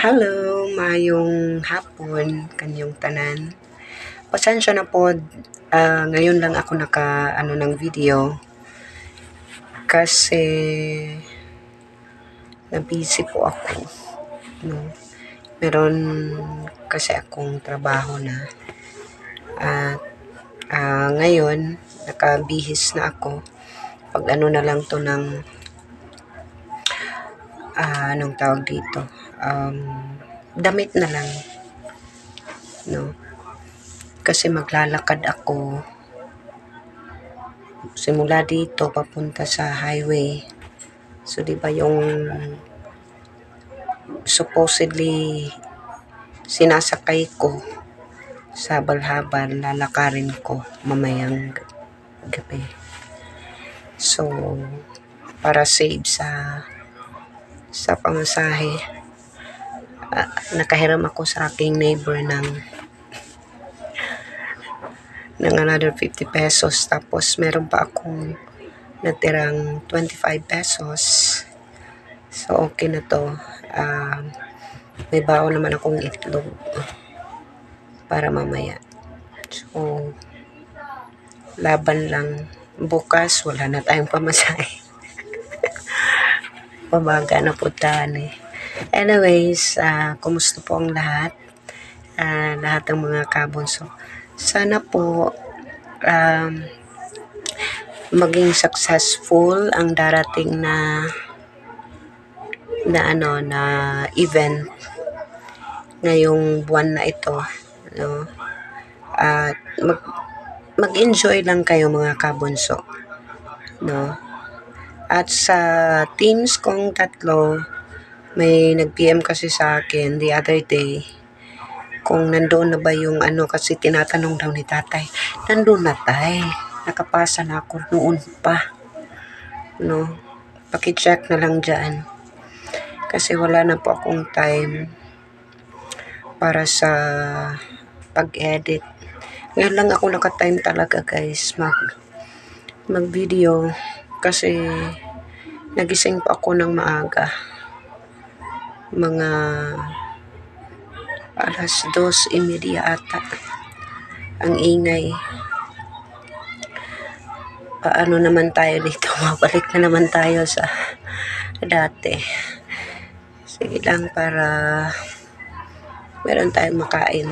Hello, mayong hapon kanyong tanan. Pasensya na po, ngayon lang ako ng video kasi na-busy po ako. No? Meron kasi akong trabaho na at ngayon nakabihis na ako. Pag na lang to ng anong tawag dito, damit na lang, no? Kasi maglalakad ako simula dito papunta sa highway. So, di ba yung supposedly sinasakay ko sa habal-habal, lalakarin ko mamayang gabi. So, para save sa pamasahe, nakahiram ako sa aking neighbor ng another 50 pesos. Tapos, meron pa akong natirang 25 pesos. So, okay na to. May baon naman akong itlog para mamaya. So, laban lang. Bukas, wala na tayong pamasahe. Pabaga na po tayo. Anyways, kumusta po ang lahat? Lahat ng mga kabunso. Sana po maging successful ang darating na event ngayong buwan na ito, no? At mag-enjoy lang kayo mga kabunso, no? At sa teams kong tatlo, may nag-PM kasi sa akin the other day kung nandoon na ba yung kasi tinatanong daw ni tatay. Nandoon na tay, nakapasa na ako noon pa, no? Paki-check na lang dyan kasi wala na po akong time para sa pag-edit. Ngayon lang ako naka-time talaga guys mag-video kasi nagising pa ako ng maaga, mga 2:30 ata. Ang ingay. Paano naman tayo dito? Mabalik na naman tayo sa dati. Sige lang para meron tayong makain,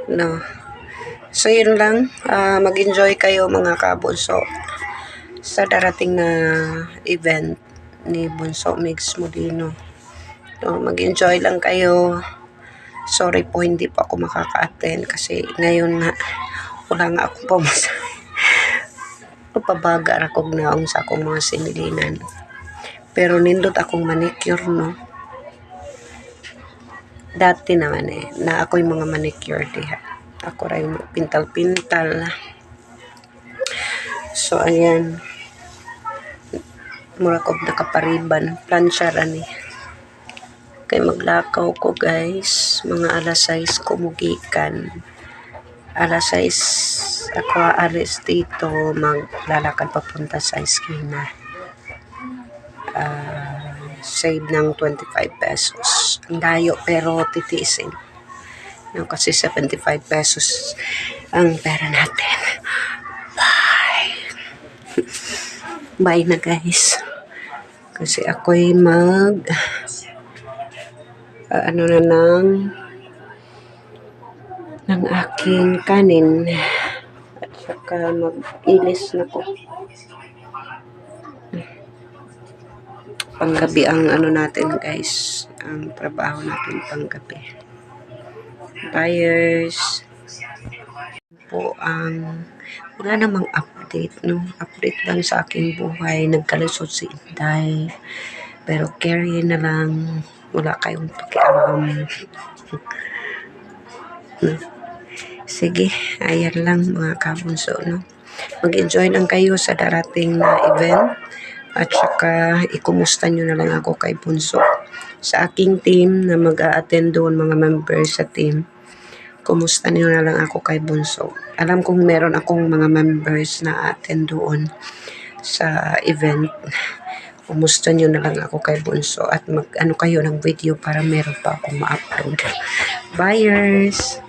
no? So yun lang, mag-enjoy kayo mga kabunso sa darating na event ni Bunso Mix Molino. No, mag-enjoy lang kayo. Sorry po, hindi pa ako makaka-attend kasi ngayon nga wala nga akong pamasahe. Pabaga ako naong sa akong mga sinilinan. Pero nindot akong manicure, no? Dati naman na ako yung mga manicure diha. Ako rin pintal-pintal. So, ayan. Mura ko nakapariban. Planchar, Kaya maglakaw ko, guys. Mga alas 6 kumugikan. Alas 6 ako aalis dito. Maglalakad papunta sa eskina. Save ng 25 pesos. Ang layo pero titiisin. No, kasi 75 pesos ang pera natin. Bye! Bye na guys. Kasi ako'y ng aking kanin. At saka mag-ilis na ko. Panggabi ang natin guys, ang trabaho natin panggabi. Buyers po wala namang update, no? Update lang sa aking buhay. Nagkalusot si Inday, pero carry na lang, wala kayong pakialam. No? Sige, ayan lang mga kabunso, no? Mag-enjoy lang kayo sa darating na event. At saka, ikumusta nyo na lang ako kay Bunso. Sa aking team na mag-a-attend doon, mga members sa team, kumusta nyo na lang ako kay Bunso. Alam kong meron akong mga members na attend doon sa event. Kumusta nyo na lang ako kay Bunso at mag ano kayo ng video para meron pa akong ma-upload. Buyers!